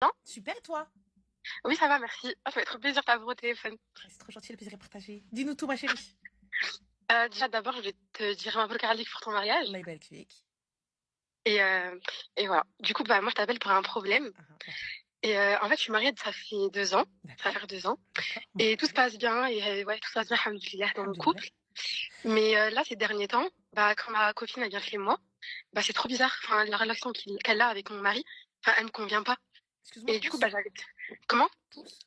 Bien. Super, toi? Oui, ça va, merci. Ah, ça fait trop plaisir de t'avoir au téléphone. Ouais, c'est trop gentil, le plaisir est partagé. Dis-nous tout, ma chérie. Déjà, d'abord, je vais te dire ma cardiaque pour ton mariage. Allah يبارك فيك. Et, euh, et voilà. Du coup, bah, moi, je t'appelle pour un problème. Ah, ouais. En fait, je suis mariée, ça fait 2 ans. Ça va D'accord, faire 2 ans. d'accord. Et tout se Marhaba. passe bien. Ouais, tout se passe bien, alhamdoulilah, dans mon Alhamdulillah. couple. Mais là, ces derniers temps, bah, quand ma copine a bien fait moi, bah, c'est trop bizarre. Enfin, la relation qu'elle a avec mon mari, enfin, elle me convient pas. Excuse-moi, Et du coup, bah, pouce. j'arrête. Comment? Pouce.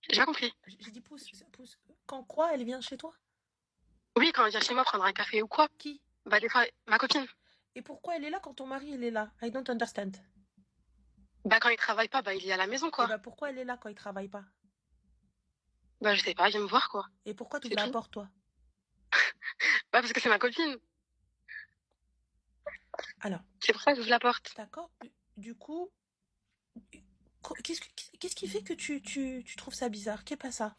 J'ai pas compris. J'ai dit pouce. Pouce. Quand quoi, elle vient chez toi? Oui, quand elle vient chez moi prendre un café ou quoi, Qui? bah, des fois, ma copine, Et pourquoi elle est là quand ton mari, il est là? I don't understand. bah, quand il travaille pas, bah, il est à la maison, Et quoi. ben pourquoi elle est là quand il travaille pas? Bah, je sais pas, elle vient me voir, quoi. Et pourquoi tu C'est ouvres la tout. porte, toi? Bah, parce que c'est ma copine. Alors, C'est pour ça que j'ouvre la porte. d'accord. Du coup, qu'est-ce qui fait que tu trouves ça bizarre? Qu'est pas ça?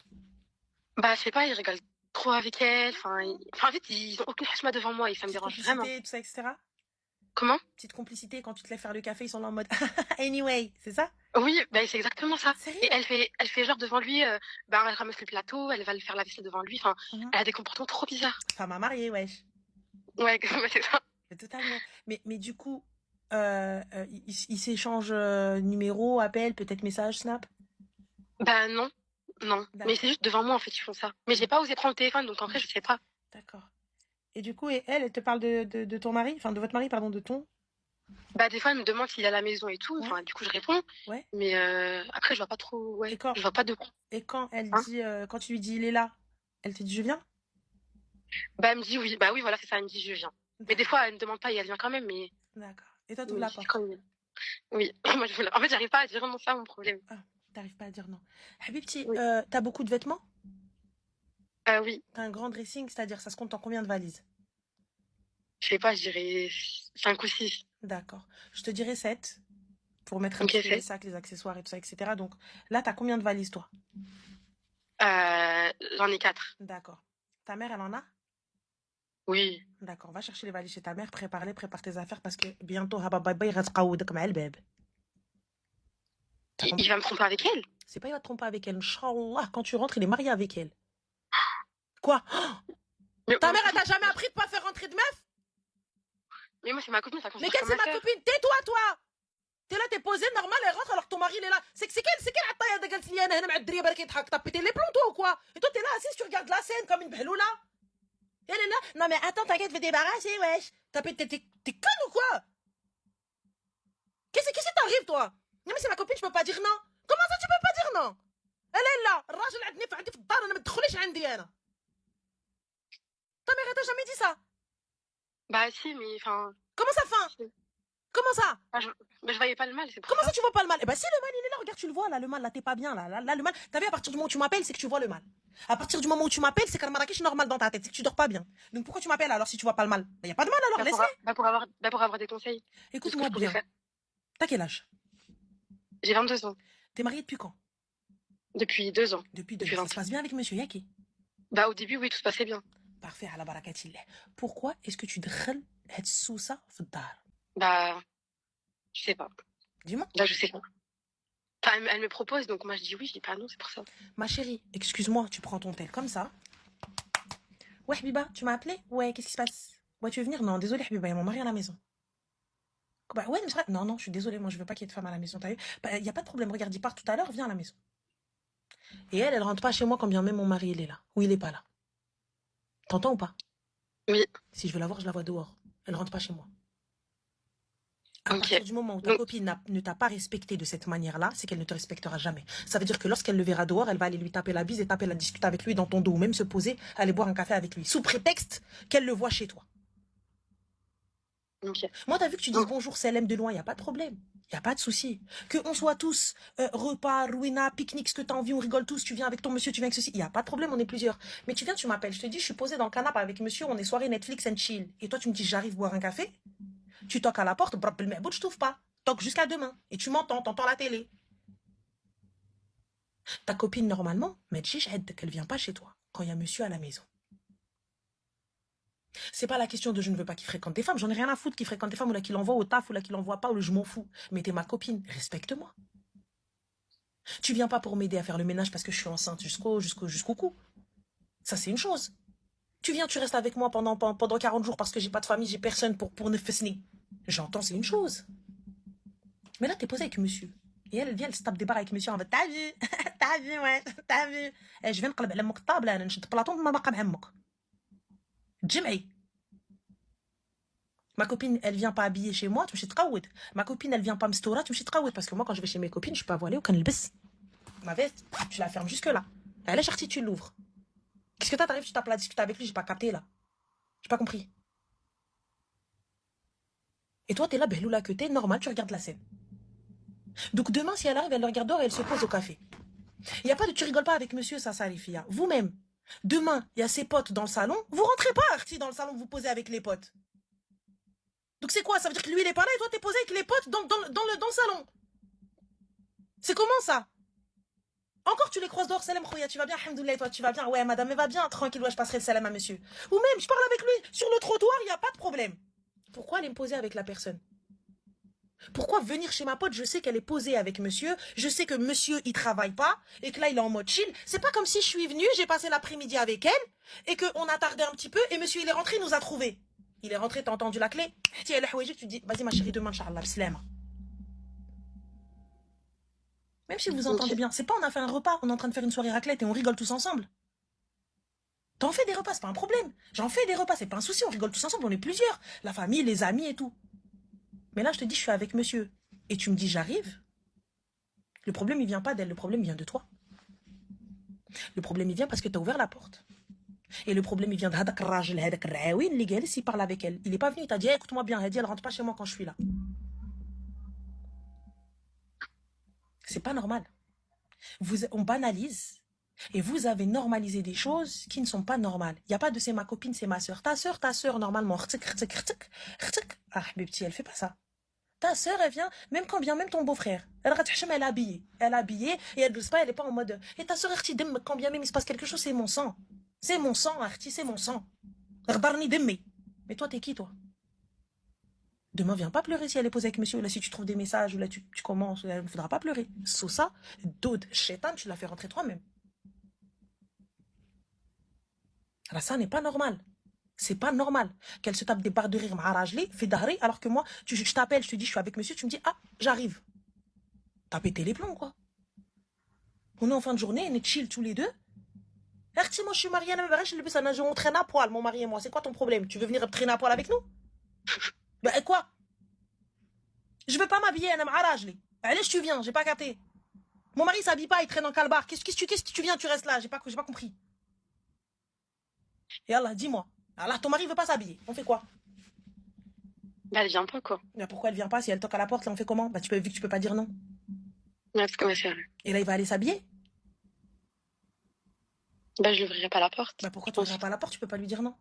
Bah, je sais pas, ils rigolent trop avec elle. Enfin, en fait, ils ont aucune chashma devant moi et ça me Petite dérange vraiment. complicité, tout ça, etc. Comment? Petite complicité, quand tu te lèves faire le café, ils sont là en mode anyway, c'est ça? Oui, bah, c'est exactement ça. Et Sérieux? elle fait genre devant lui, bah, elle ramasse le plateau, elle va le faire la vaisselle devant lui. Enfin, Mhm. elle a des comportements trop bizarres. Femme à marier, wesh. Ouais, ouais, c'est ça. Totalement. Mais du coup, ils s'échangent numéros, appels, peut-être messages, snap? Bah, non. Non. Mais c'est D'accord. juste devant moi, en fait, ils font ça. Mais j'ai D'ac- pas osé prendre le téléphone, donc en vrai, je sais pas. D'accord. Et du coup, et elle te parle de ton mari, enfin de votre mari, pardon, de ton? Bah, des fois, elle me demande s'il est à la maison et tout. Ouais, Enfin, du coup, je réponds. ouais. Mais après, je vois pas trop. Et Ouais, quand, je vois pas de. et quand elle Hein. dit, quand tu lui dis il est là, elle te dit je viens? Bah, elle me dit oui. Bah oui, voilà, c'est ça. Elle me dit je viens. Mais des D'accord, fois, elle me demande pas et elle vient quand même. d'accord. Et toi, tu ouvres Mais la c'est quand porte. même. Oui. Moi, en fait, j'arrive pas à dire non, ça, mon problème. Ah, t'arrives pas à dire non. Habibti, Oui. t'as beaucoup de vêtements? Oui. T'as un grand dressing, c'est-à-dire ça se compte en combien de valises? Je sais pas, je dirais 5 ou 6. D'accord. Je te dirais 7 pour mettre un Ok, petit peu les c'est. sacs, les accessoires et tout ça, etc. Donc là, t'as combien de valises, toi? J'en ai 4. D'accord. Ta mère, elle en a? Oui. D'accord. Va chercher les valises chez ta mère, prépare-les, prépare tes affaires parce que bientôt, Haba Baba, il reste comme elle, bébé. T'as Il compris? va me tromper avec elle? C'est pas, il va te tromper avec elle. Inch'Allah, quand tu rentres, il est marié avec elle. Quoi? Mais, Ta mère, elle t'a jamais appris de pas faire rentrer de meuf? mais moi, c'est ma copine, ça Mais considère qu'est-ce comme que c'est ma ma sœur. copine? Tais-toi, toi! T'es là, t'es posé, normal, elle rentre alors que ton mari, il est là. C'est quelle عطايا هذا قالت لي انا هنا مع الدريه بالك يضحك t'as pété les plombs toi ou quoi? Et toi t'es là assise, tu regardes la scène comme une beloula. Elle est là. Non mais attends, t'inquiète, je vais débarrasser, wesh. T'es conne ou quoi? Qu'est-ce qui t'arrive toi? Non mais c'est ma copine, je peux pas dire non. Comment ça tu peux pas dire non? Elle est là. الراجل عندي في الدار انا ما تدخليش عندي انا. Ta mère elle t'a jamais dit ça? Bah, si, mais enfin. Comment ça fin? Comment ça? Bah, je voyais pas le mal, c'est pour Comment ça ça. tu vois pas le mal? Eh ben si le mal il est là, regarde, tu le vois là, le mal là, t'es pas bien là, le mal. T'as vu à partir du moment où tu m'appelles, c'est que tu vois le mal. À partir du moment où tu m'appelles, c'est qu'un Marrakech normal dans ta tête, c'est que tu dors pas bien. Donc pourquoi tu m'appelles alors si tu vois pas le mal? Y a pas de mal alors, laisse-les. Pour avoir des conseils de ce que Écoute-moi je pourrais bien. faire. T'as quel âge? J'ai 22 ans. T'es marié depuis quand? Depuis 2 ans. Depuis deux Depuis ans. Ça 20 se ans. passe bien avec monsieur Yaki? Bah, au début, oui, tout se passait bien. Parfait, à la barakatillah. Pourquoi est-ce que tu دخل هاد السوسة في الدار? Bah, je sais pas. Dis-moi. Là, je sais pas. Enfin, elle me propose, donc moi, je dis oui, je dis pas non, c'est pour ça. Ma chérie, excuse-moi, tu prends ton tel comme ça. Ouais, Habiba, tu m'as appelé? Ouais, qu'est-ce qui se passe? Ouais, tu veux venir? Non, désolé, Habiba, il y a mon mari à la maison. Bah ouais, mais non, non, je suis désolée, moi je veux pas qu'il y ait de femme à la maison, t'as vu? Bah, y a pas de problème, regarde, il part tout à l'heure, viens à la maison. Et elle rentre pas chez moi quand bien même mon mari il est là. Ou il est pas là. T'entends ou pas? Oui, Si je veux la voir, je la vois dehors. Elle rentre pas chez moi. À ok. partir du moment où ta Donc, copine ne t'a pas respecté de cette manière-là, c'est qu'elle ne te respectera jamais. Ça veut dire que lorsqu'elle le verra dehors, elle va aller lui taper la bise et taper la discuter avec lui dans ton dos, ou même se poser, aller boire un café avec lui, sous prétexte qu'elle le voit chez toi. ok. Moi, t'as vu que tu dises Donc, bonjour CLM de loin, il n'y a pas de problème. Il n'y a pas de souci. Que on soit tous repas, ruina, pique-nique, ce que t'as envie, on rigole tous, tu viens avec ton monsieur, tu viens avec ceci. Il n'y a pas de problème, on est plusieurs. Mais tu viens, tu m'appelles, je te dis, je suis posée dans le canapé avec monsieur, on est soirée Netflix and chill. Et toi, tu me dis, j'arrive boire un café. Tu toques à la porte, je t'ouvre pas. Toque jusqu'à demain. Et tu m'entends, t'entends la télé. Ta copine, normalement, mais qu'elle vient pas chez toi quand il y a monsieur à la maison. C'est pas la question de je ne veux pas qu'il fréquente des femmes. J'en ai rien à foutre qu'il fréquente des femmes ou là qu'il envoie au taf ou là qu'il envoie pas ou là je m'en fous. Mais t'es ma copine. Respecte-moi. Tu viens pas pour m'aider à faire le ménage parce que je suis enceinte jusqu'au cou. Ça, c'est une chose. Tu viens, tu restes avec moi pendant 40 jours parce que j'ai pas de famille, j'ai personne pour ne faire. J'entends, c'est une chose. Mais là, t'es posé avec monsieur. Et elle vient, elle se tape des barres avec monsieur en mode t'as vu, t'as vu, ouais, t'as vu. Et je viens نقلب على امك الطابله انا نشد بلاطون ما باقا مع امك. تجمعي. Ma copine, elle vient pas habiller chez moi, تمشي تقود. Ma copine, elle vient pas مستوره, تمشي تقود parce que moi quand je vais chez mes copines, je suis pas voilée وكنلبس. Ma veste, tu la fermes jusque là. Elle est sortie, tu l'ouvres. Qu'est-ce que t'arrives, tu tapes là, discuter avec lui, j'ai pas capté là. J'ai pas compris. Et toi, t'es là, behloula que t'es, normal, tu regardes la scène. Donc demain, si elle arrive, elle le regarde dehors et elle se pose au café. Il n'y a pas de tu rigoles pas avec monsieur, ça les filles. Vous-même, demain, il y a ses potes dans le salon, vous rentrez pas, Arti, dans le salon, vous posez avec les potes. Donc c'est quoi? Ça veut dire que lui, il est pas là et toi, t'es posé avec les potes dans le salon. C'est comment ça? Encore tu les croises dehors, salam khouya, tu vas bien, alhamdoulilah, toi tu vas bien, ouais madame, elle va bien, tranquille, ouais, je passerai le salam à monsieur. Ou même, je parle avec lui, sur le trottoir, il n'y a pas de problème. Pourquoi aller me poser avec la personne? Pourquoi venir chez ma pote? Je sais qu'elle est posée avec monsieur. Je sais que monsieur, il travaille pas. Et que là, il est en mode chill. C'est pas comme si je suis venue, j'ai passé l'après-midi avec elle. Et qu'on a tardé un petit peu. Et monsieur, il est rentré, il nous a trouvés. Il est rentré, t'as entendu la clé? Tu dis, vas-y ma chérie, demain, Inch'Allah, bislam. Même si vous entendez bien. C'est pas on a fait un repas, on est en train de faire une soirée raclette et on rigole tous ensemble. T'en fais des repas, c'est pas un problème. J'en fais des repas, c'est pas un souci. On rigole tous ensemble, on est plusieurs. La famille, les amis et tout. Mais là, je te dis, je suis avec monsieur. Et tu me dis, j'arrive. Le problème, il vient pas d'elle. Le problème, il vient de toi. Le problème, il vient parce que tu as ouvert la porte. Et le problème, il vient de Hadak Rajel, Hadak Raoui, légal, s'il parle avec elle. Il n'est pas venu, il t'a dit, hey, écoute-moi bien, elle rentre pas chez moi quand je suis là. C'est pas normal. On banalise. Et vous avez normalisé des choses qui ne sont pas normales. Il n'y a pas de c'est ma copine, c'est ma soeur. Ta soeur, normalement, ah, bébé, elle fait pas ça. Ta soeur, elle vient, même quand vient même ton beau-frère. Elle est habillée. Elle est habillée et elle ne pas, elle n'est pas en mode. Et ta soeur, quand bien même il se passe quelque chose, c'est mon sang. C'est mon sang, Arti, c'est mon sang. Mais toi, t'es qui, toi? Demain, viens pas pleurer si elle est posée avec monsieur. Là, si tu trouves des messages, ou là, tu commences, il ne faudra pas pleurer. Sous ça, Dode, Chétan, tu l'as fait rentrer toi-même. Alors, ça n'est pas normal. C'est pas normal qu'elle se tape des barres de rire, fait d'arrêt, alors que moi, je t'appelle, je te dis, je suis avec monsieur, tu me dis, ah, j'arrive. T'as pété les plombs, quoi. On est en fin de journée, on est chill tous les deux. Moi, je suis mariée à la même on traîne à poil, mon mari et moi. C'est quoi ton problème? Tu veux venir traîner à poil avec nous? Ben, quoi? Je veux pas m'habiller, Anna Marajli. Allez, tu viens, j'ai pas capté. Mon mari s'habille pas, il traîne en calbar. Qu'est-ce que tu viens, tu restes là? J'ai pas compris. Et Allah, dis-moi. Allah, ton mari veut pas s'habiller. On fait quoi? Bah, elle vient pas, quoi. Mais pourquoi elle vient pas? Si elle toque à la porte, là, on fait comment? Bah, vu que tu peux pas dire non. Ouais, parce qu'on va faire. Et là, il va aller s'habiller? Bah, je l'ouvrirai pas la porte. Bah, pourquoi tu n'ouvriras pas la porte? Tu peux pas lui dire non.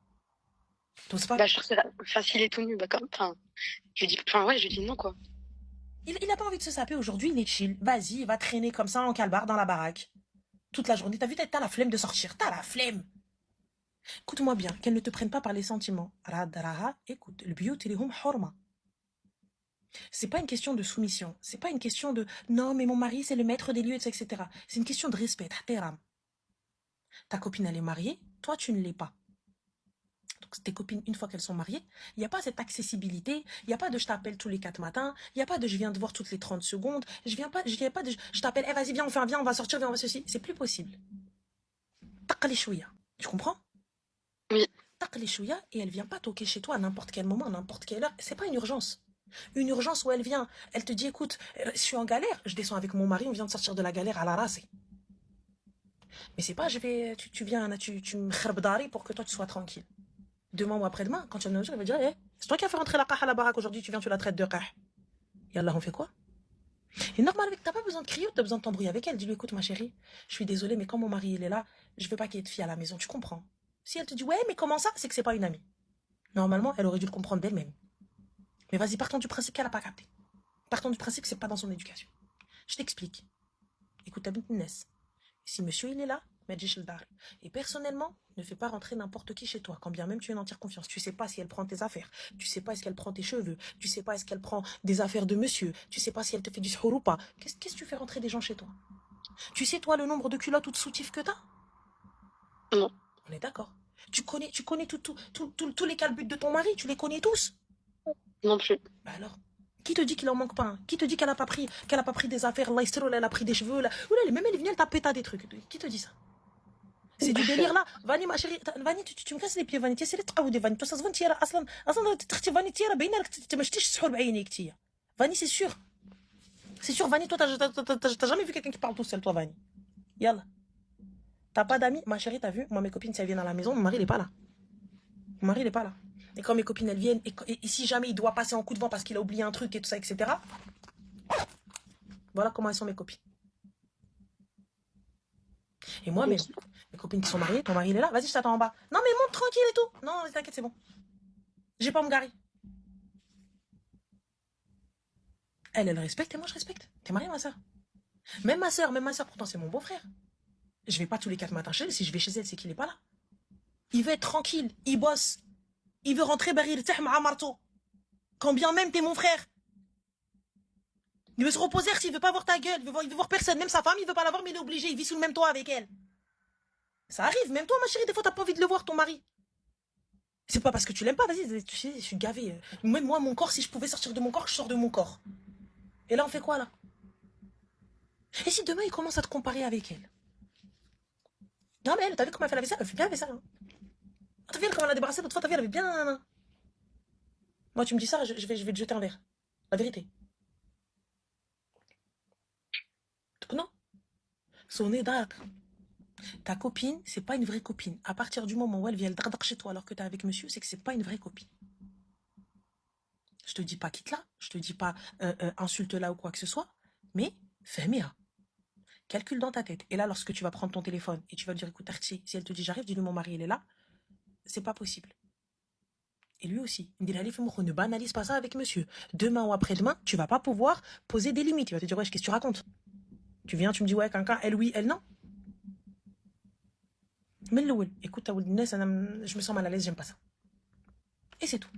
T'oses pas? Bah, je trouve ça, s'il est tout nu, bah, comme, enfin, je dis non, quoi. Il a pas envie de se saper aujourd'hui, il est chill. Vas-y, il va traîner comme ça en calbar dans la baraque. Toute la journée. T'as vu, t'as la flemme de sortir. T'as la flemme. Écoute-moi bien, qu'elle ne te prenne pas par les sentiments. Écoute, le biyut ilihum hurma. C'est pas une question de soumission. C'est pas une question de non, mais mon mari, c'est le maître des lieux, etc. C'est une question de respect. Ta copine, elle est mariée, toi, tu ne l'es pas. Donc, tes copines, une fois qu'elles sont mariées, il n'y a pas cette accessibilité, il n'y a pas de je t'appelle tous les 4 matins, il n'y a pas de je viens te voir toutes les 30 secondes, je viens pas de je t'appelle, hey, vas-y, viens, on va sortir, viens, on va ceci. C'est plus possible. Taqli chouya. Tu comprends? Oui. Taqli chouya, et elle vient pas toquer chez toi à n'importe quel moment, à n'importe quelle heure. C'est pas une urgence. Une urgence où elle vient, elle te dit, écoute, je suis en galère, je descends avec mon mari, on vient de sortir de la galère à la race. Mais c'est pas, tu viens, tu me kharbdari pour que toi tu sois tranquille. Demain ou après-demain, quand tu vas me dire, elle va dire, hey, c'est toi qui as fait rentrer la qaha à la baraque aujourd'hui, tu viens, tu la traites de qaha. Et Allah, on fait quoi? Et normal, t'as pas besoin de crier ou t'as besoin de t'embrouiller avec elle. Dis-lui, écoute, ma chérie, je suis désolée, mais quand mon mari il est là, je veux pas qu'il y ait de fille à la maison, tu comprends? Si elle te dit, ouais, mais comment ça? C'est que c'est pas une amie. Normalement, elle aurait dû le comprendre d'elle-même. Mais vas-y, partons du principe qu'elle a pas capté. Partons du principe que c'est pas dans son éducation. Je t'explique. Écoute, t'habites une Ness. Si monsieur il est là, et personnellement, ne fais pas rentrer n'importe qui chez toi, quand bien même tu es en entière confiance. Tu sais pas si elle prend tes affaires, tu sais pas est-ce qu'elle prend tes cheveux, tu sais pas est-ce qu'elle prend des affaires de monsieur, tu sais pas si elle te fait du shour ou pas. Qu'est-ce que tu fais rentrer des gens chez toi? Tu sais, toi, le nombre de culottes ou de soutifs que t'as? Non, On est d'accord. Tu connais tous les calbuts de ton mari, tu les connais tous. non plus. Bah alors, qui te dit qu'il en manque pas, hein? Qui te dit qu'elle a pas pris des affaires, là, elle a pris des cheveux, là. Oula, même elle vient taper des trucs. Qui te dit ça? C'est du délire là. Vanny, ma chérie, Vanny, tu me casses les pieds, Vanny. Tu essaies de تقودي Vanny. Toi, ça se voit, tu اصلا تختي Vanny, tu باينه لك ما شفتيش السحور بعينيك تيا. Vanny, c'est sûr. C'est sûr, Vanny, toi, t'as jamais vu quelqu'un qui parle tout seul, toi, Vanny. Yalla. T'as pas d'amis, ma chérie, t'as vu? Moi, mes copines, si elles viennent à la maison, mon mari, il est pas là. Mon mari, il est pas là. Et quand mes copines, elles viennent, et si jamais il doit passer en coup de vent parce qu'il a oublié un truc et tout ça, etc., voilà comment elles sont mes copines. Et moi, mes copines qui sont mariées, ton mari, il est là. Vas-y, je t'attends en bas. Non, mais monte tranquille et tout. Non, t'inquiète, c'est bon. J'ai pas à me garer. Elle respecte et moi, je respecte. T'es mariée, ma soeur. Même ma soeur, pourtant, c'est mon beau-frère. Je vais pas tous les 4 matins chez elle. Si je vais chez elle, c'est qu'il est pas là. Il veut être tranquille. Il bosse. Il veut rentrer, il à marteau. Quand bien même t'es mon frère. Il veut se reposer s'il veut pas voir ta gueule. Il veut voir personne. Même sa femme, il veut pas la voir, mais il est obligé. Il vit sous le même toit avec elle. Ça arrive. Même toi, ma chérie, des fois, t'as pas envie de le voir, ton mari. C'est pas parce que tu l'aimes pas. Vas-y, tu sais, je suis gavée. Même moi, mon corps, si je pouvais sortir de mon corps, je sors de mon corps. Et là, on fait quoi, là? Et si demain, il commence à te comparer avec elle? Non, mais elle, t'as vu comment elle fait la vaisselle? Elle fait bien la vaisselle. Hein. T'as vu comment elle a débarrassé l'autre fois? T'as vu, elle avait bien. Moi, tu me dis ça, je vais te jeter un verre. La vérité. Donc, non. Sonner dark. Ta copine, c'est pas une vraie copine. À partir du moment où elle vient le dardar chez toi alors que t'es avec monsieur, c'est que c'est pas une vraie copine. Je te dis pas quitte-la, je te dis pas insulte-la ou quoi que ce soit, mais fais-moi. Calcule dans ta tête. Et là, lorsque tu vas prendre ton téléphone et tu vas lui dire, écoute, Archie, si elle te dit j'arrive, dis-lui mon mari, il est là, c'est pas possible. Et lui aussi. Il me dit, ne banalise pas ça avec monsieur. Demain ou après-demain, tu vas pas pouvoir poser des limites. Il va te dire, ouais, qu'est-ce que tu racontes? Tu viens, tu me dis, ouais, quelqu'un, elle oui, elle non. Mais écoute, je me sens mal à l'aise, j'aime pas ça. Et c'est tout.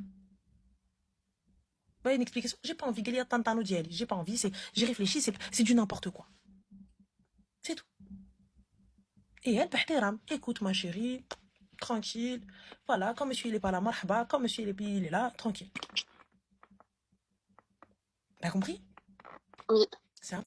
Ouais, une explication. J'ai pas envie, j'ai pas envie, j'ai réfléchi, c'est du n'importe quoi. C'est tout. Et elle, écoute ma chérie, tranquille. Voilà, quand monsieur il est pas là, marhaba, quand monsieur il est là, tranquille. T'as compris? Oui.